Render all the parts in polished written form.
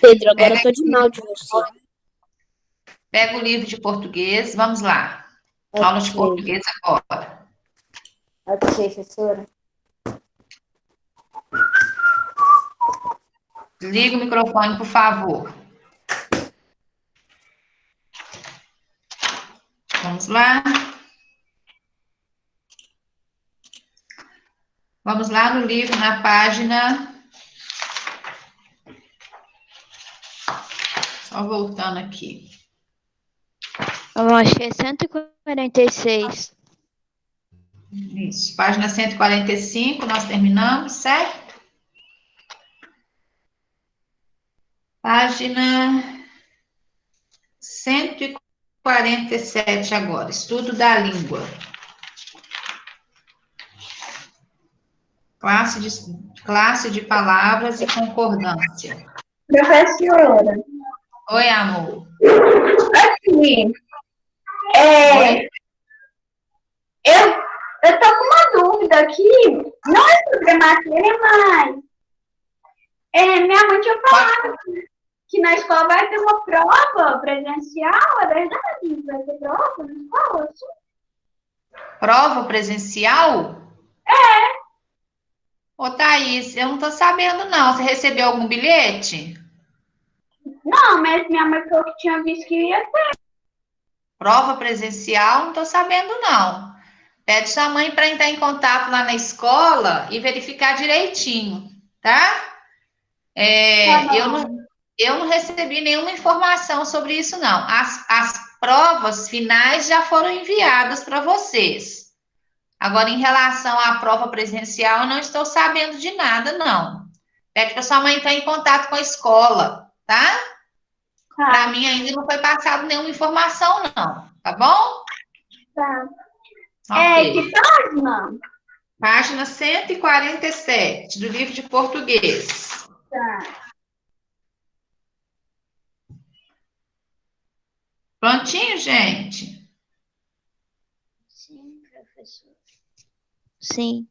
Pedro, agora Pega, eu tô de mal de você. pega o livro de português, vamos lá. Aula de Ok, português agora. ok, professora. Liga o microfone, por favor. Vamos lá. Vamos lá no livro, na página. Só voltando aqui. Eu achei 146. Isso, página 145, nós terminamos, certo? Página 147 agora, estudo da língua. Classe de palavras e concordância. Professora, Oi, amor. assim, Oi? eu tô com uma dúvida aqui, não é sobre a matéria, mas minha mãe tinha falado que na escola vai ter uma prova presencial, é verdade? Vai ter prova na escola? Prova presencial? Ô, Thaís, eu não tô sabendo, não. Você recebeu algum bilhete? Não, mas minha mãe falou que tinha visto que ia ter. Prova presencial, não tô sabendo, não. Pede sua mãe para entrar em contato lá na escola e verificar direitinho, tá? Eu não recebi nenhuma informação sobre isso, não. As provas finais já foram enviadas para vocês. Agora, em relação à prova presencial, eu não estou sabendo de nada, não. Pede para sua mãe entrar em contato com a escola, tá? Para Tá, mim ainda não foi passado nenhuma informação, não. Tá bom? tá. Ok. Que página? Página 147 do livro de português. Tá. Prontinho, gente? Sim, professor. Sim.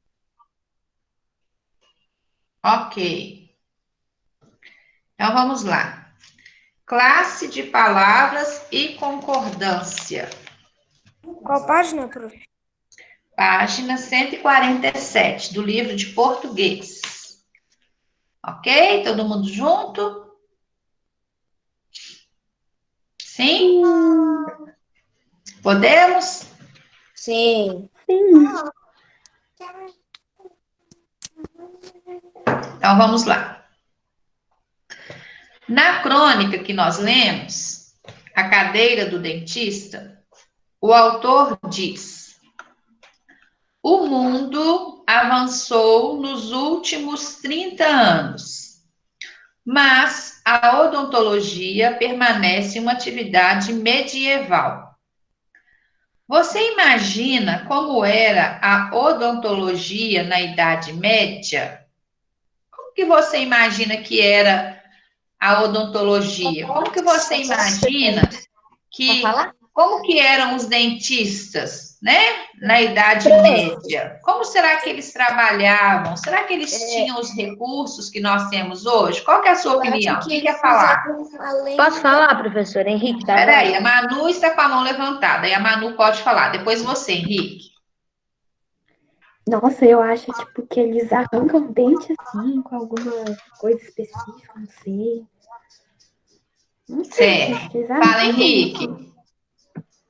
Ok. Então vamos lá. Classe de palavras e concordância. Qual página, prof? Página 147 do livro de português. Ok? Todo mundo junto? Sim? Podemos? Sim. Então vamos lá. Na crônica que nós lemos, A Cadeira do Dentista, o autor diz: o mundo avançou nos últimos 30 anos, mas a odontologia permanece uma atividade medieval. Você imagina como era a odontologia na Idade Média? Como que você imagina que era a odontologia? Como que você imagina que como que eram os dentistas, né? Na Idade Média? Como será que eles trabalhavam? Será que eles tinham os recursos que nós temos hoje? Qual que é a sua opinião? O que quer falar? Posso falar, professor Henrique Peraí, Tavares? a Manu está com a mão levantada, e a Manu pode falar. Depois você, Henrique. Nossa, eu acho, tipo, que eles arrancam o dente assim, com alguma coisa específica, não sei. Não sei, acho que Certo. eles Fala, arrancam o dente. Henrique.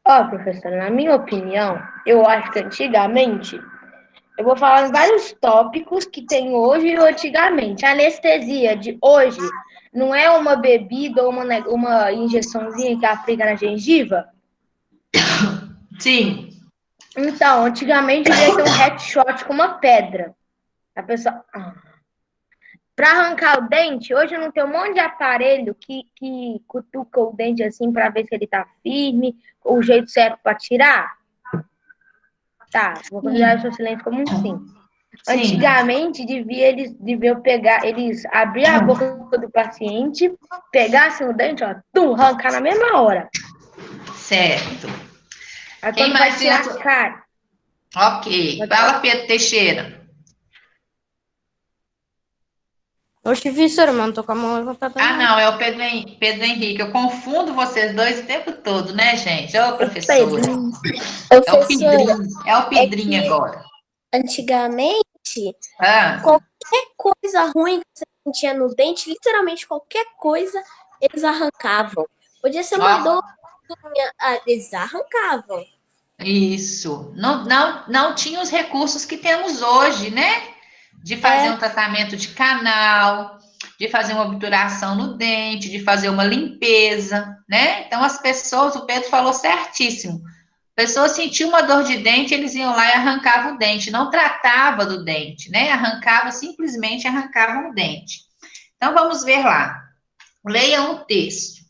Ó, professor, na minha opinião, eu acho que antigamente, eu vou falar em vários tópicos que tem hoje e antigamente. A anestesia de hoje não é uma bebida ou uma injeçãozinha que aplica na gengiva? Sim. Então, antigamente devia ter um headshot com uma pedra. A pessoa. Para arrancar o dente, hoje não tem um monte de aparelho que cutuca o dente assim para ver se ele tá firme, o jeito certo para tirar? Tá, vou considerar o seu silêncio como um sim. Sim. Antigamente, eles deviam pegar, eles abrir a boca do paciente, pegassem o dente, ó, tum, arrancar na mesma hora. Certo. Aí Quem quando vai mais tem tirar a a sua... cara, Ok. pode Fala, falar. Pedro Teixeira. Oxe, professora, mas não tô com a mão levantada. Ah, não, é o Pedro Henrique. Eu confundo vocês dois o tempo todo, né, gente? Ô, professora. É o Professora, Pedrinho. É o Pedrinho que- agora. antigamente, Ah, qualquer coisa ruim que você sentia no dente, literalmente qualquer coisa, eles arrancavam. Podia ser uma ó, dor, eles arrancavam. isso. Não tinha os recursos que temos hoje, né? De fazer um tratamento de canal, de fazer uma obturação no dente, de fazer uma limpeza, né? Então, as pessoas, o Pedro falou certíssimo. A pessoa sentia uma dor de dente, eles iam lá e arrancavam o dente. Não tratava do dente, né? Simplesmente arrancavam o dente. Então, vamos ver lá. Leia um texto.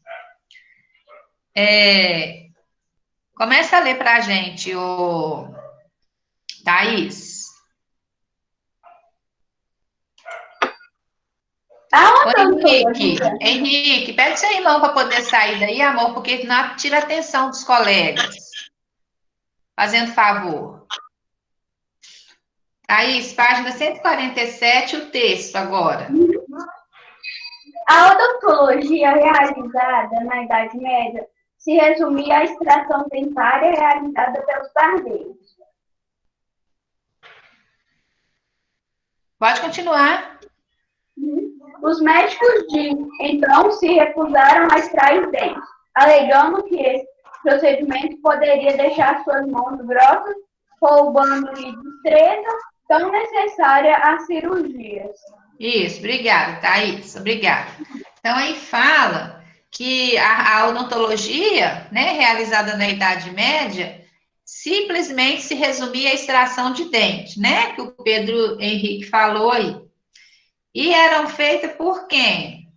Começa a ler para a gente, Thaís. Henrique, pede seu irmão para poder sair daí, amor, porque não tira a atenção dos colegas. Fazendo favor. Thaís, página 147, o texto agora. A odontologia realizada na Idade Média se resumia à extração dentária realizada pelos barbeiros. Pode continuar. Os médicos de então se recusaram a extrair os dentes, alegando que esse procedimento poderia deixar suas mãos grossas, roubando-lhe destreza tão necessária às cirurgias. Isso, obrigada, Thaís, obrigada. Então, aí fala que a odontologia, né, realizada na Idade Média, simplesmente se resumia à extração de dente, né, que o Pedro Henrique falou aí. E eram feitas por quem?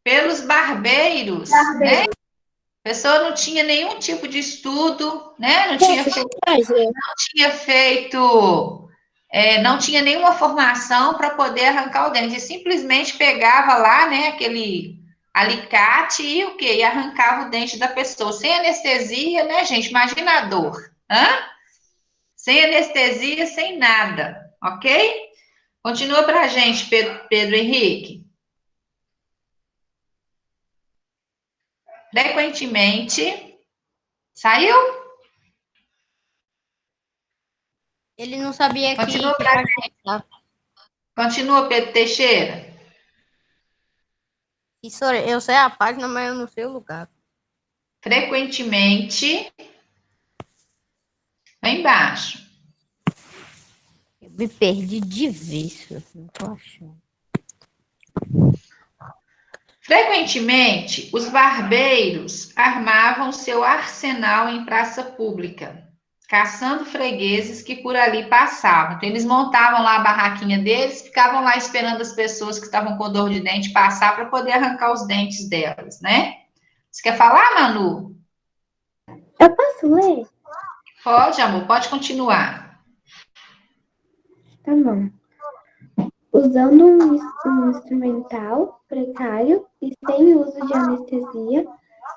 Pelos barbeiros, né? A pessoa não tinha nenhum tipo de estudo, né? Não tinha nenhuma formação para poder arrancar o dente. Simplesmente pegava lá, né, aquele alicate e o quê? E arrancava o dente da pessoa. Sem anestesia, né, gente? Imagina a dor. Sem anestesia, sem nada. Ok? Continua para a gente, Pedro Henrique. Frequentemente. Saiu? Ele não sabia Continua pra gente. Continua, Pedro Teixeira. Professora, eu sei a página, mas eu não sei o lugar. Frequentemente. Lá embaixo. Eu me perdi de vez, não tô achando. Frequentemente, os barbeiros armavam seu arsenal em praça pública, caçando fregueses que por ali passavam. Então, eles montavam lá a barraquinha deles, ficavam lá esperando as pessoas que estavam com dor de dente passar para poder arrancar os dentes delas, né? Você quer falar, Manu? Eu posso ler? Pode, amor, pode continuar. Tá bom. Usando um instrumental precário e sem uso de anestesia,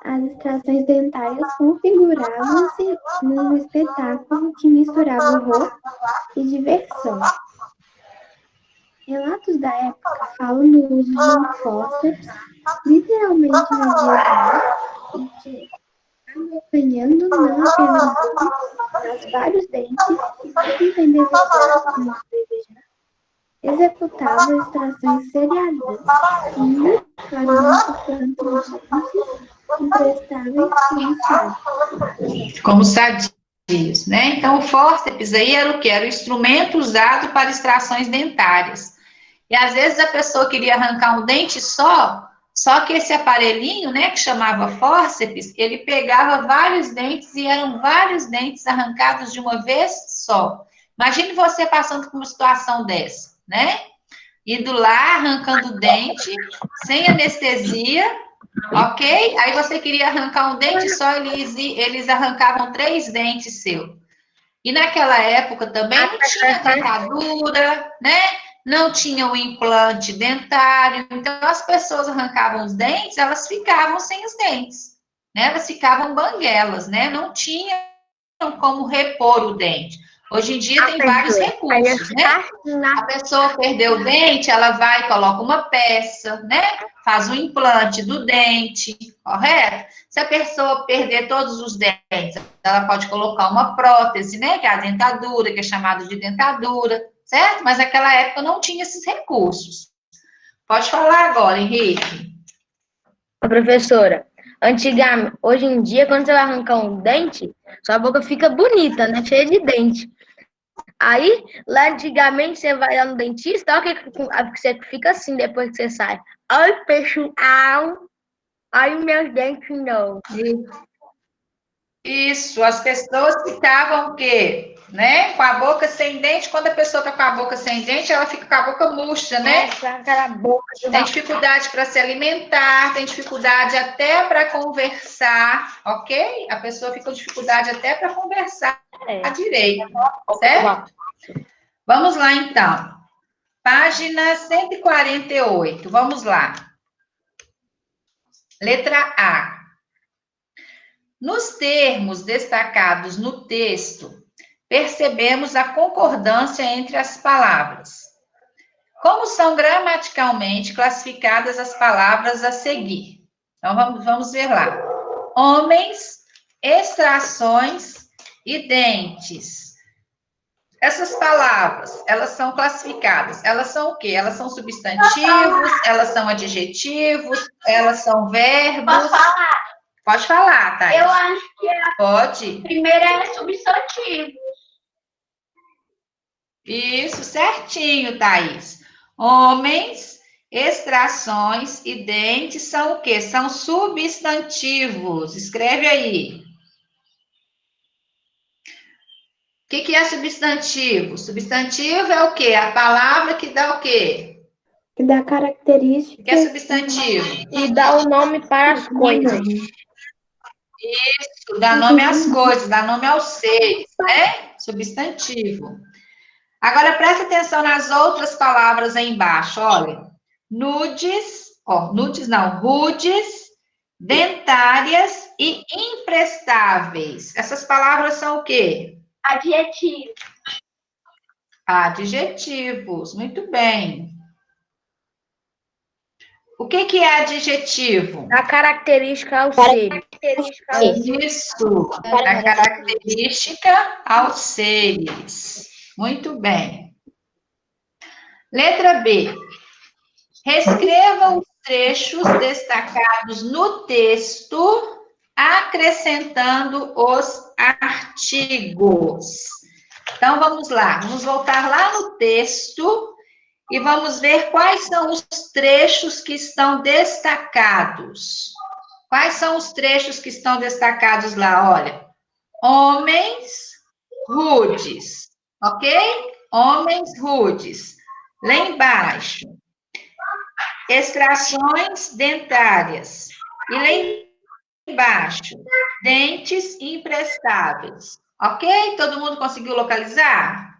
as extrações dentárias configuravam-se num espetáculo que misturava horror e diversão. Relatos da época falam do uso de um fórceps, literalmente medieval, e que, acompanhando não apenas um, mas vários dentes, e sem endereçar como desejar, executava extrações seriadas, finas para o nosso canto de dentes, imprestáveis como sadios. Como sadios, né? Então, o fórceps aí era o quê? Era o instrumento usado para extrações dentárias. E às vezes a pessoa queria arrancar um dente só que esse aparelhinho, né, que chamava fórceps, ele pegava vários dentes e eram vários dentes arrancados de uma vez só. Imagine você passando por uma situação dessa, né? Indo lá, arrancando o dente, sem anestesia, ok? Aí você queria arrancar um dente só, eles arrancavam 3 dentes seu. E naquela época também não tinha dentadura, né? Não tinha o implante dentário. Então, as pessoas arrancavam os dentes, elas ficavam sem os dentes, né? Elas ficavam banguelas, né? Não tinham como repor o dente. Hoje em dia tem vários recursos, né? A pessoa perdeu o dente, ela vai e coloca uma peça, né? Faz um implante do dente, correto? Se a pessoa perder todos os dentes, ela pode colocar uma prótese, né? Que é a dentadura, que é chamada de dentadura, certo? Mas naquela época não tinha esses recursos. Pode falar agora, Henrique. Professora, antigamente, hoje em dia, quando você vai arrancar um dente, sua boca fica bonita, né? Cheia de dente. Aí, lá antigamente, você vai lá no dentista, olha que você fica assim depois que você sai. Oi, pessoal. Ai, meus dentes não. Isso, as pessoas ficavam o quê? Né? Com a boca sem dente. Quando a pessoa está com a boca sem dente, ela fica com a boca murcha, né? Aquela boca de Tem dificuldade para se alimentar, tem dificuldade até para conversar, ok? A pessoa fica com dificuldade até para conversar direito, certo? Vamos lá, então. Página 148, vamos lá. Letra A. Nos termos destacados no texto, percebemos a concordância entre as palavras. Como são gramaticalmente classificadas as palavras a seguir? Então, vamos ver lá. Homens, extrações e dentes. Essas palavras, elas são classificadas. Elas são o quê? Elas são substantivos, elas são adjetivos, elas são verbos. Posso falar? Pode falar, Thaís. Eu acho que Pode. primeiro é substantivo. Isso, certinho, Thaís. Homens, extrações e dentes são o quê? São substantivos. Escreve aí. O que é substantivo? Substantivo é o quê? A palavra que dá o quê? Que dá características. O que é substantivo? e dá o nome para as coisas. Isso, dá nome às coisas, dá nome aos seres, né? Substantivo. Agora, presta atenção nas outras palavras aí embaixo, olha. Nudes, nudes não, rudes, dentárias e imprestáveis. Essas palavras são o quê? Adjetivo. Adjetivos, muito bem. O que é adjetivo? A característica ao ser. Isso, a característica aos seres. Muito bem. Letra B. Reescreva os trechos destacados no texto, acrescentando os artigos. Então, vamos lá. Vamos voltar lá no texto e vamos ver quais são os trechos que estão destacados. Quais são os trechos que estão destacados lá? Olha, homens rudes, ok? Homens rudes. Lá embaixo, extrações dentárias. E lá embaixo, dentes imprestáveis. Ok? Todo mundo conseguiu localizar?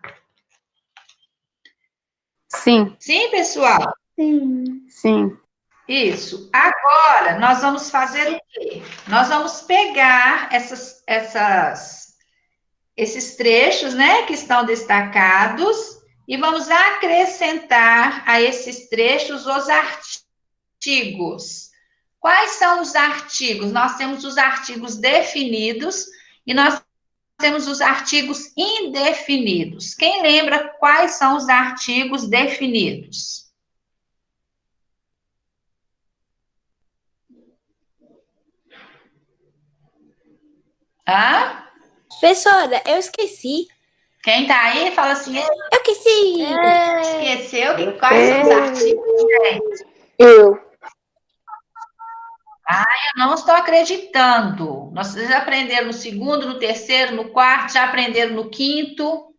Sim. Sim, pessoal? Sim. Sim. Isso. Agora, nós vamos fazer o quê? Nós vamos pegar esses trechos, né, que estão destacados e vamos acrescentar a esses trechos os artigos. Quais são os artigos? Nós temos os artigos definidos e nós temos os artigos indefinidos. Quem lembra quais são os artigos definidos? Ah? Professora, eu esqueci. Quem tá aí fala assim, Eu esqueci. esqueceu quais são os artigos, gente? Eu. Eu não estou acreditando. Vocês já aprenderam no segundo, no terceiro, no quarto, já aprenderam no quinto.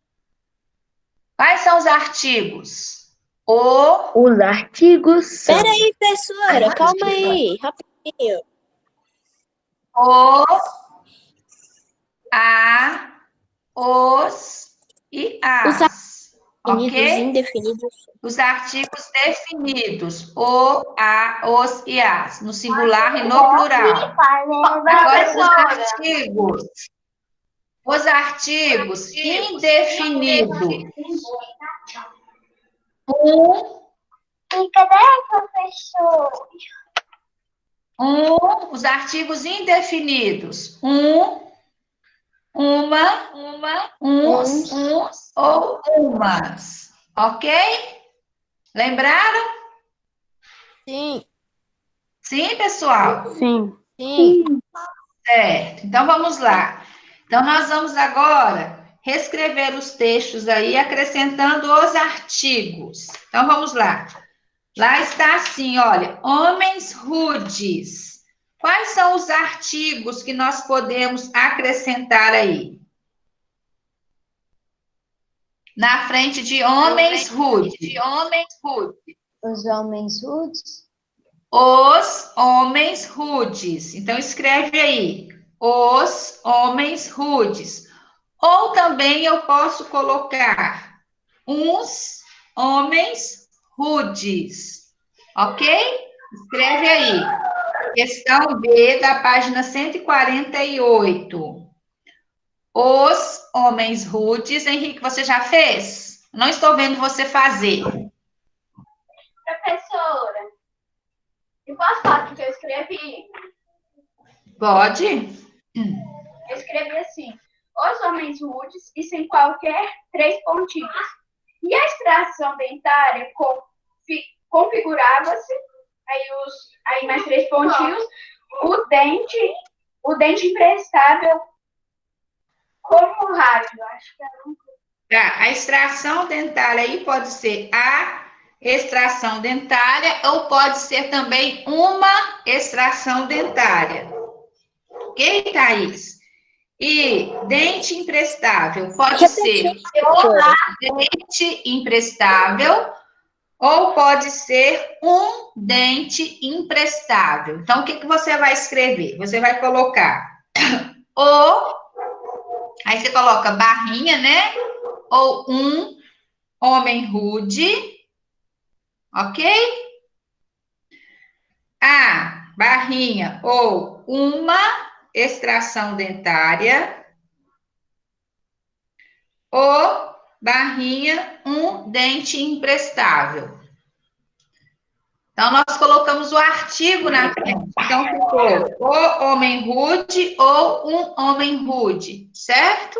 Quais são os artigos? Os artigos são Peraí, professora, calma aí, rapidinho. O, a, os e as. Definidos, Ok? indefinidos. Os artigos definidos, o, a, os e as, no singular e no plural. Agora, os artigos Os artigos indefinidos. E cadê, professor? Os artigos indefinidos. Uma, uns ou umas. Ok? Lembraram? Sim. Sim, pessoal? Sim. Certo. Então, vamos lá. Então, nós vamos agora reescrever os textos aí, acrescentando os artigos. Então, vamos lá. Lá está assim, olha, homens rudes. Quais são os artigos que nós podemos acrescentar aí? Na frente de homens rudes. Os homens rudes. Os homens rudes. Então, escreve aí. Os homens rudes. Ou também eu posso colocar uns homens rudes. Ok? Escreve aí. Questão B da página 148. Os homens rudes. Henrique, você já fez? Não estou vendo você fazer. Professora, eu posso falar o que eu escrevi? Pode? Eu escrevi assim: os homens rudes e sem qualquer 3 pontinhos. E a extração dentária configurava-se, aí mais 3 pontinhos, o dente imprestável como o rádio. Acho que era Tá, a extração dentária aí pode ser a extração dentária ou pode ser também uma extração dentária. Ok, Thaís? E dente imprestável pode ser dente imprestável ou pode ser um dente imprestável. Então, o que você vai escrever? Você vai colocar aí você coloca barrinha, né? Ou um homem rude, ok? A barrinha ou uma extração dentária, ou barrinha, um dente imprestável. Então, nós colocamos o artigo na frente. Então, ficou o homem rude ou um homem rude, certo?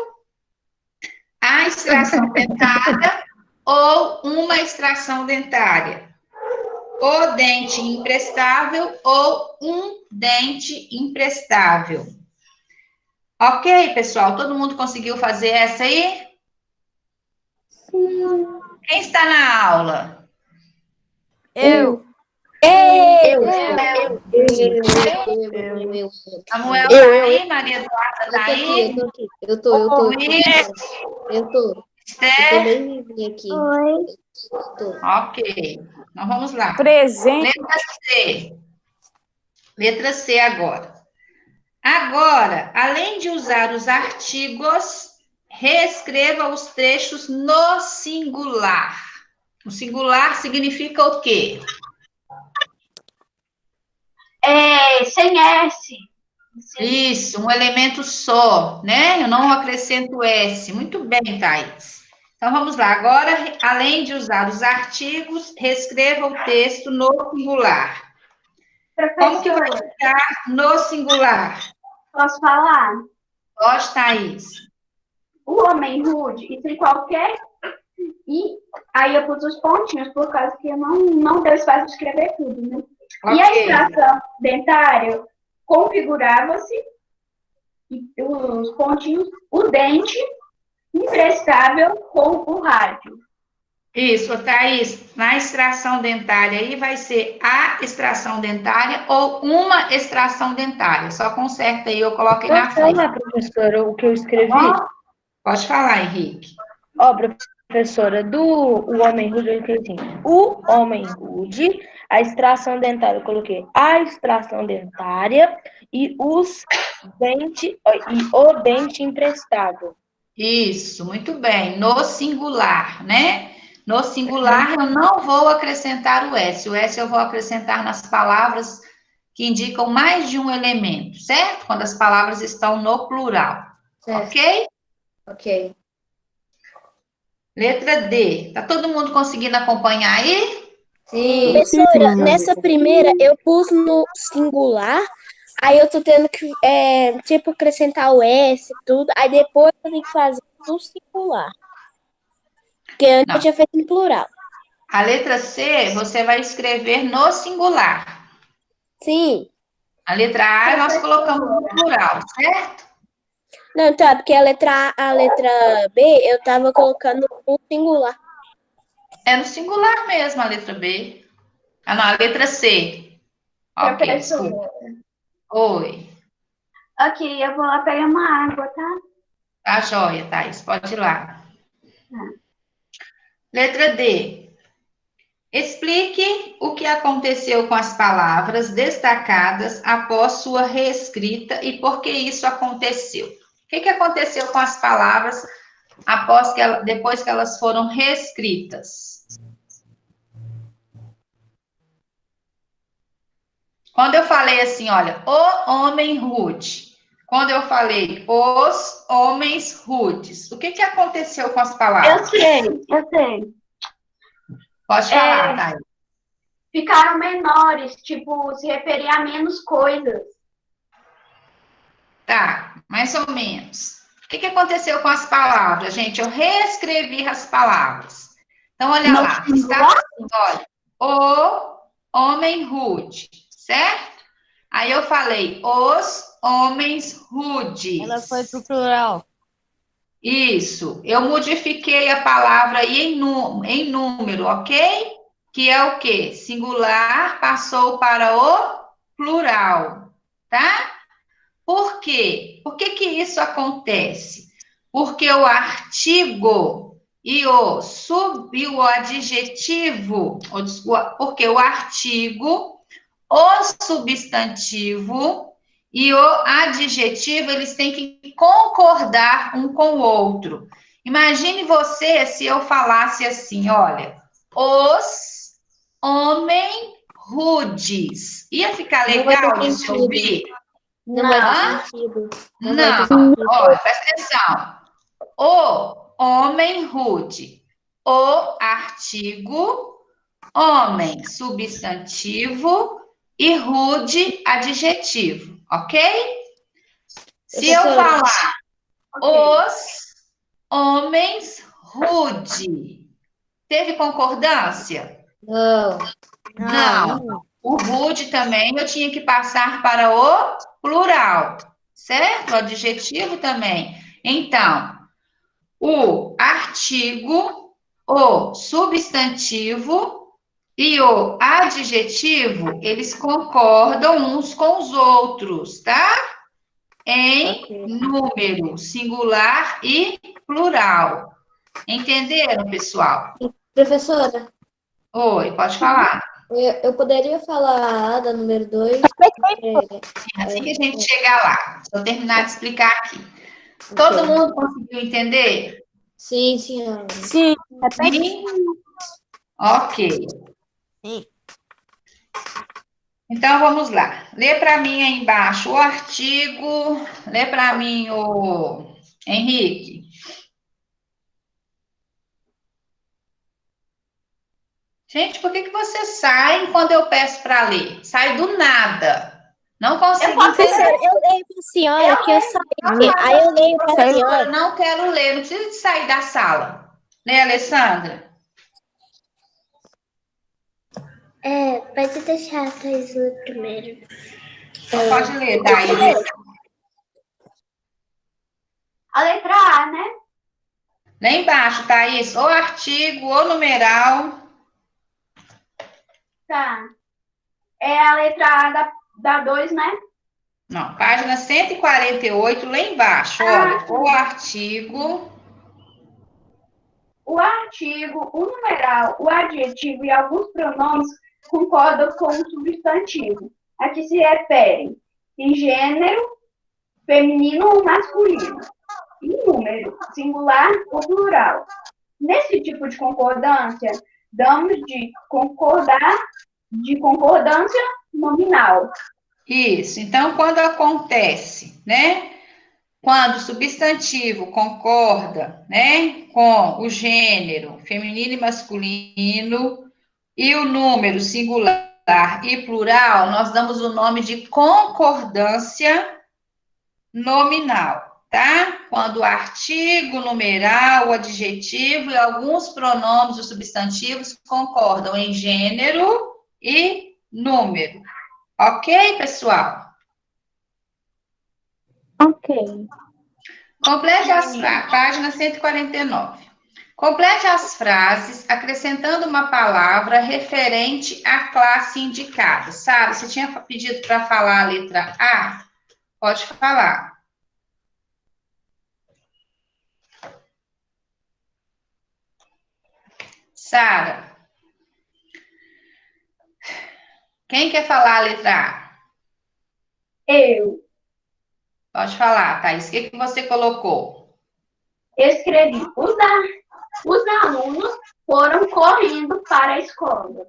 A extração dentária ou uma extração dentária. O dente imprestável ou um dente imprestável. Ok, pessoal? Todo mundo conseguiu fazer essa aí? Sim. Quem está na aula? Eu. Samuel tá aí? Maria Eduarda tá aí? Eu tô Esther? bem vivinha aqui. Ok. Então, vamos lá. Presente. Letra C. Letra C agora. Agora, além de usar os artigos, reescreva os trechos no singular. O singular significa o quê? sem S. Isso, um elemento só, né? Eu não acrescento S. Muito bem, Thaís. Então, vamos lá. Agora, além de usar os artigos, reescreva o texto no singular. Como que vai ficar no singular? Posso falar? Pode, Thaís. O homem rude e sem qualquer... E aí eu pus os pontinhos por causa que eu não deu espaço de escrever tudo, né? Ok. E a extração dentária configurava-se, os pontinhos, o dente imprestável com o rádio. Isso, Thaís, na extração dentária aí vai ser a extração dentária ou uma extração dentária. Só conserta aí, eu coloquei na Posso frente. falar, professora, o que eu escrevi? Pode falar, Henrique. Ó, professora, o homem rude, eu escrevi assim. O homem rude, a extração dentária, eu coloquei a extração dentária e o dente imprestável. Isso, muito bem. No singular, né? No singular, eu não vou acrescentar o S. O S eu vou acrescentar nas palavras que indicam mais de um elemento, certo? Quando as palavras estão no plural. Certo. Ok? Ok. Letra D. Tá todo mundo conseguindo acompanhar aí? Sim. Professora, nessa primeira eu pus no singular, aí eu tô tendo que, tipo, acrescentar o S e tudo, aí depois eu tenho que fazer no singular. Porque antes Não. eu tinha feito no plural. A letra C, você vai escrever no singular. Sim. A letra A, nós colocamos no plural, certo? Não, tá, porque a letra B eu tava colocando no singular. É no singular mesmo a letra B. Ah, não, a letra C. Ok, desculpa. Professora. Oi. Ok, eu vou lá pegar uma água, tá? Tá joia, Thaís. Pode ir lá. Tá. Letra D. Explique o que aconteceu com as palavras destacadas após sua reescrita e por que isso aconteceu. O que aconteceu com as palavras depois que elas foram reescritas? Quando eu falei assim, olha, o homem rude. Quando eu falei os homens rudes, o que aconteceu com as Eu palavras? sei. Pode falar, Thay. Ficaram menores, tipo, se referir a menos coisas. Tá, mais ou menos. O que aconteceu com as palavras, gente? Eu reescrevi as palavras. Então, olha No lá. singular? Estava assim, olha, o homem rude, certo? Aí eu falei, os homens rudes. Ela foi pro plural. Isso. Eu modifiquei a palavra aí em número, ok? Que é o quê? Singular passou para o plural, tá? Por quê? Por que isso acontece? Porque o artigo e o adjetivo, porque o artigo, o substantivo e o adjetivo, eles têm que concordar um com o outro. Imagine você se eu falasse assim, olha, os homens rudes. Ia ficar Não vai ter legal de se sentido. ouvir? Não vai ter Hã? sentido. Não, olha, presta atenção. O homem rude. O artigo, homem, substantivo e rude, adjetivo, ok? Se eu Professora. falar os homens rude, teve concordância? Não. Não. O rude também eu tinha que passar para o plural, certo? O adjetivo também. Então, o artigo, o substantivo e o adjetivo, eles concordam uns com os outros, tá? Em número, singular e plural. Entenderam, pessoal? Professora, Oi, pode falar. eu poderia falar a da número 2? Assim que a gente chegar lá. Deixa eu terminar de explicar aqui. Todo mundo conseguiu entender? Sim, senhora. Sim, repete. Sim? Ok. Sim. Então, vamos lá. Lê para mim aí embaixo o artigo. Lê para mim o Henrique. Gente, por que você sai quando eu peço para ler? Sai do nada. Não consigo Professora, entender. eu leio pra senhora que eu saí. Aí eu leio pra Eu senhora. não quero ler, não precisa de sair da sala. Lê, Alessandra. Pode deixar a Thaís ler primeiro. Então, pode ler, Thaís. A letra A, né? Lá embaixo, Thaís, o artigo, o numeral. Tá. É a letra A da 2, né? Não, página 148, lá embaixo, olha. O artigo. O artigo, o numeral, o adjetivo e alguns pronomes concordam com o substantivo, a que se referem em gênero, feminino ou masculino, em número, singular ou plural. Nesse tipo de concordância, damos de concordância nominal. Isso. Então, quando acontece, né? quando o substantivo concorda, né, com o gênero feminino e masculino e o número singular e plural, nós damos o nome de concordância nominal, tá? Quando o artigo, numeral, o adjetivo e alguns pronomes os substantivos concordam em gênero e número. Ok, pessoal? Ok. Complete página 149. Complete as frases acrescentando uma palavra referente à classe indicada. Sara, você tinha pedido para falar a letra A? Pode falar. Sara. Quem quer falar a letra A? Eu Pode falar, Thaís. O que você colocou? escrevi. Os alunos foram correndo para a escola.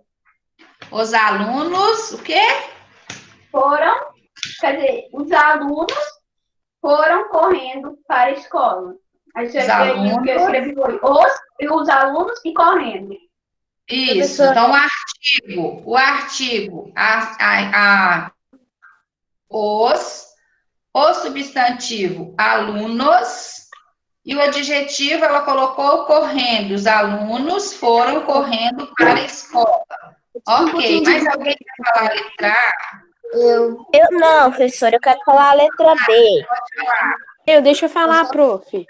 Os alunos, o quê? Os alunos foram correndo para a escola. Aí Os alunos. o que eu escrevi foi os alunos e correndo. Isso. Então, o artigo, o substantivo alunos e o adjetivo ela colocou correndo. Os alunos foram correndo para a escola. Ok, mais alguém quer falar a letra A? Eu. Eu não, professora, eu quero falar a letra B. Deixa eu falar, prof.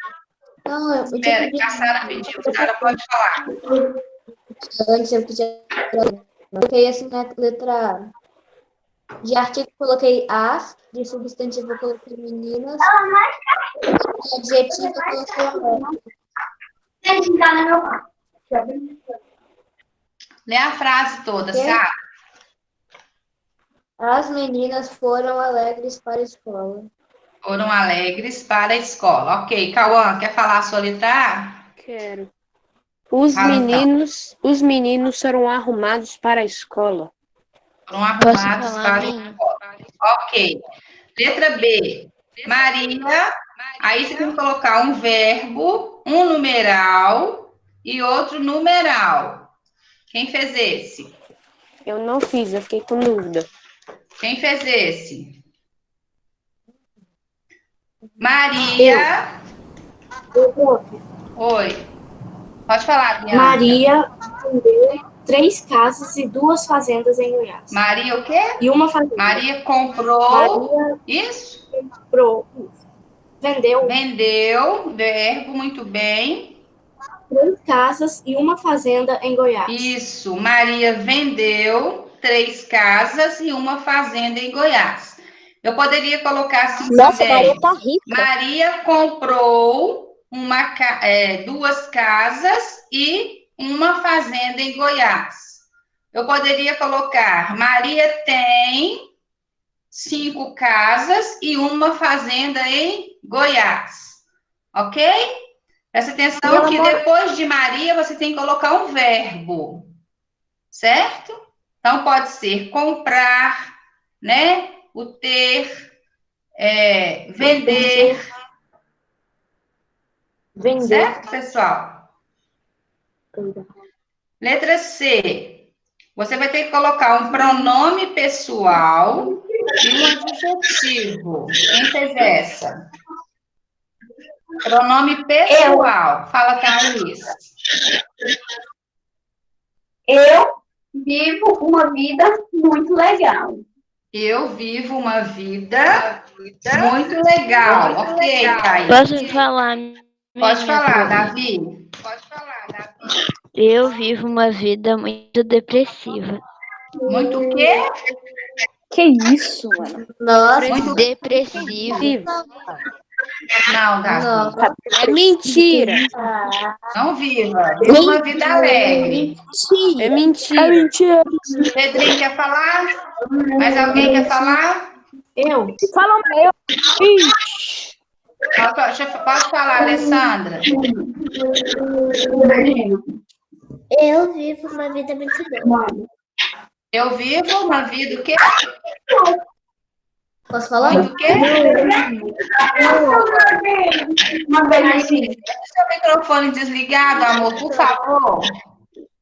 Não, eu Espera, tinha que a Sara pediu. Sara, pode falar. antes, eu podia. Coloquei assim na letra A. De artigo, coloquei as. De substantivo, eu coloquei meninas. De adjetivo, eu coloquei Lê a frase toda, Quê? Sara. as meninas foram alegres para a escola. Foram alegres para a escola. Ok, Cauã, quer falar a sua letra A? Quero. Os Fala, então. meninos foram arrumados para a escola. Foram arrumados para a escola. Ok. Letra B. Maria. Aí você tem que colocar um verbo, um numeral e outro numeral. Quem fez esse? Eu não fiz, eu fiquei com dúvida. Quem fez esse? Maria. Oi. Pode falar, Bianca. Maria vendeu 3 casas e 2 fazendas em Goiás. Maria o quê? E uma fazenda. Maria comprou. Maria Isso? vendeu Vendeu. Verbo, muito bem. 3 casas e uma fazenda em Goiás. Isso. Maria vendeu 3 casas e uma fazenda em Goiás. Eu poderia colocar assim Nossa, também. Maria tá rica. Maria comprou 2 casas e uma fazenda em Goiás. Eu poderia colocar, Maria tem 5 casas e uma fazenda em Goiás. Ok? Presta atenção que depois de Maria você tem que colocar um verbo. Certo? Então pode ser comprar, né? O ter, vender. Certo, pessoal? Letra C. Você vai ter que colocar um pronome pessoal e um adjetivo. Quem fez essa? Pronome pessoal. Fala, Thaís. Eu vivo uma vida muito legal. Eu vivo uma vida muito legal. Ok, Thaís. Posso falar? Pode falar, Davi. Eu vivo uma vida muito depressiva. Muito o quê? Que isso, mano? Nossa, Muito Depressiva. Não, Davi. não. É mentira. Não viva. Viva uma vida alegre. É mentira. Pedrinho quer falar? Mais alguém quer falar? Eu. Fala meu. Pode falar, Alessandra. Eu vivo uma vida muito boa. Eu vivo uma vida o quê? Posso falar? Muito o quê? Uma vez assim. Deixa o seu microfone desligado, amor, por favor.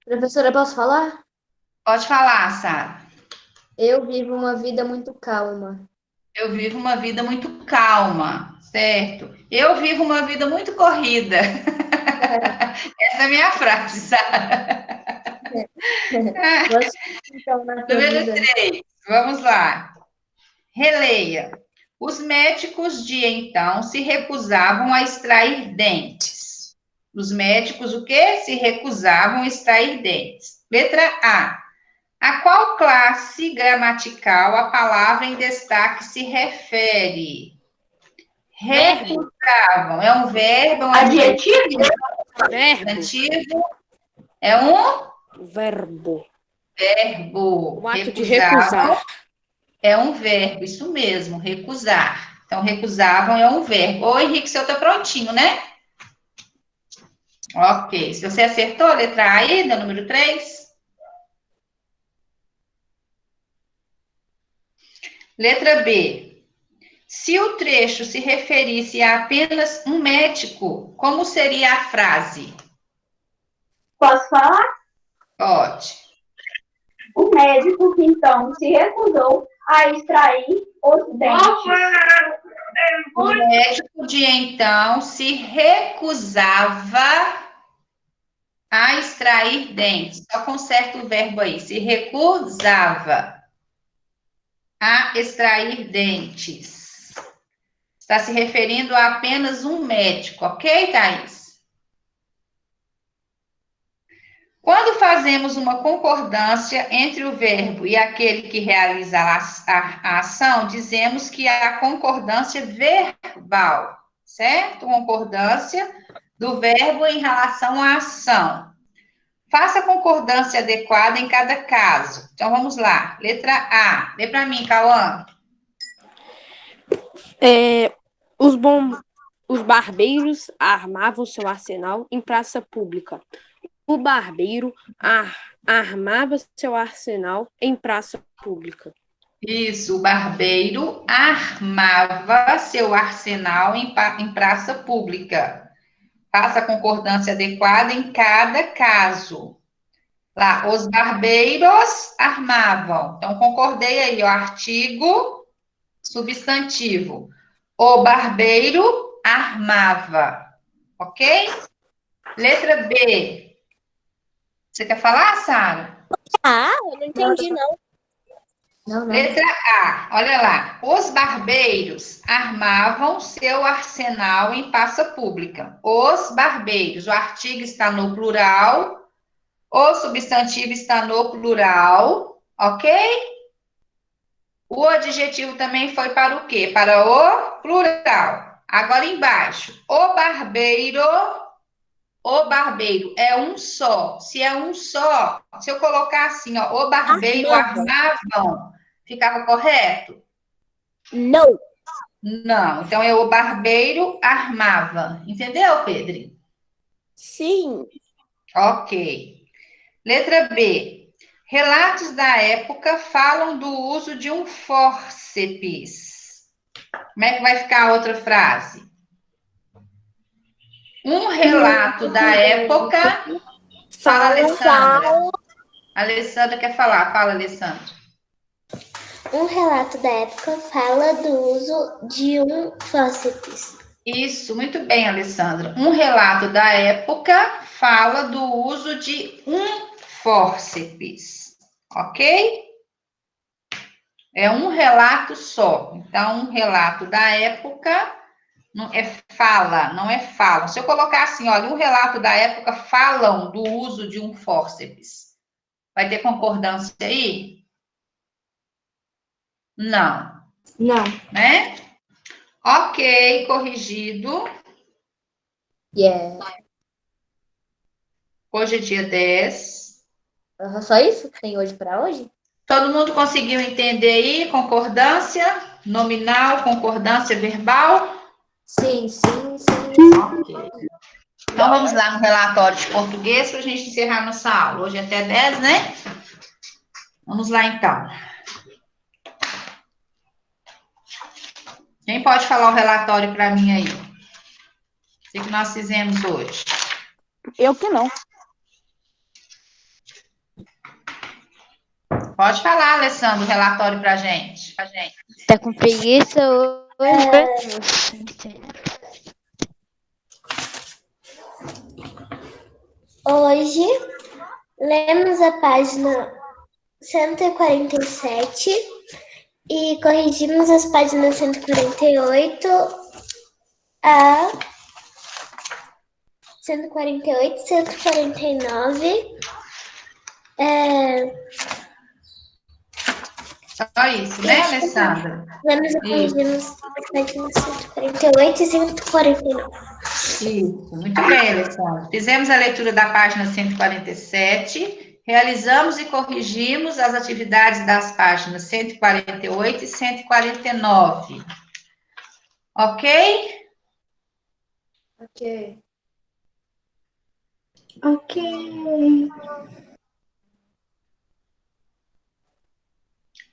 Professora, posso falar? Pode falar, Sara. Eu vivo uma vida muito calma. Eu vivo uma vida muito calma, certo? Eu vivo uma vida muito corrida. Essa é a minha frase, Sara. Vamos então na Número vida. 3, vamos lá. Releia. Os médicos de então se recusavam a extrair dentes. Os médicos o quê? Se recusavam a extrair dentes. Letra A. A qual classe gramatical a palavra em destaque se refere? Verbo. Recusavam. É um verbo, é um Adjetivo? Verbo. adjetivo, é um Verbo. verbo. O ato de Recusavam recusar. é um verbo, isso mesmo, recusar. Então, recusavam é um verbo. Ô, Henrique, seu tá prontinho, né? Ok. Se você acertou a letra A aí, da número 3. Letra B. Se o trecho se referisse a apenas um médico, como seria a frase? Posso falar? Pode. O médico que então se recusou a extrair os dentes. O médico de então se recusava a extrair dentes. Só conserta o verbo aí. Se recusava a extrair dentes. Está se referindo a apenas um médico, ok, Thaís? Quando fazemos uma concordância entre o verbo e aquele que realiza a ação, dizemos que há concordância verbal, certo? Concordância do verbo em relação à ação. Faça a concordância adequada em cada caso. Então, vamos lá. Letra A. Lê para mim, Cauã. Os barbeiros armavam seu arsenal em praça pública. O barbeiro armava seu arsenal em praça pública. Isso, o barbeiro armava seu arsenal em praça pública. Faça a concordância adequada em cada caso. Lá, os barbeiros armavam. Então, concordei aí, o artigo substantivo. O barbeiro armava. Ok? Letra B. Você quer falar, Sara? Ah, eu não entendi, não. Não. Letra A, olha lá. Os barbeiros armavam seu arsenal em praça pública. Os barbeiros, o artigo está no plural, o substantivo está no plural, ok? O adjetivo também foi para o quê? Para o plural. Agora embaixo, o barbeiro é um só. Se é um só, se eu colocar assim, ó, o barbeiro armavam, ficava correto? Não. Não. Então é o barbeiro armava. Entendeu, Pedro? Sim. Ok. Letra B. Relatos da época falam do uso de um fórceps. Como é que vai ficar a outra frase? Um relato da época. Fala, Alessandra. Alessandra quer falar. Fala, Alessandra. Um relato da época fala do uso de um fórceps. Isso, muito bem, Alessandra. Um relato da época fala do uso de um fórceps, ok? É um relato só. Então, um relato da época não é fala, não é falam. Se eu colocar assim, olha, um relato da época falam do uso de um fórceps. Vai ter concordância aí? Não. Não. Né? Ok, corrigido. Yeah. Hoje é dia 10. Só isso que tem hoje para hoje? Todo mundo conseguiu entender aí? Concordância nominal, concordância verbal? Sim. Ok. Então, vamos lá no relatório de português para a gente encerrar nossa aula. Hoje é até 10, né? Vamos lá, então. Quem pode falar o relatório para mim aí? O que nós fizemos hoje? Eu que não. Pode falar, Alessandro, o relatório para a gente. Tá com preguiça hoje? Hoje, lemos a página 147 e corrigimos as páginas 148 a 148, 149. Só isso, né, Alessandra? Lemos e corrigimos as páginas 148 e 149. Isso, muito bem, Alessandra. Fizemos a leitura da página 147, realizamos e corrigimos as atividades das páginas 148 e 149. Ok? Ok. Ok.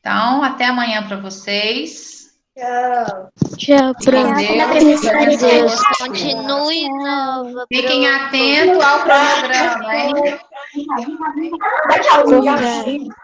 Então, até amanhã para vocês. Tchau. Tchau, Com Deus. Com Deus. Continue Continue nova. Fiquem atentos ao programa, hein? Dá tchauzinho. Prof.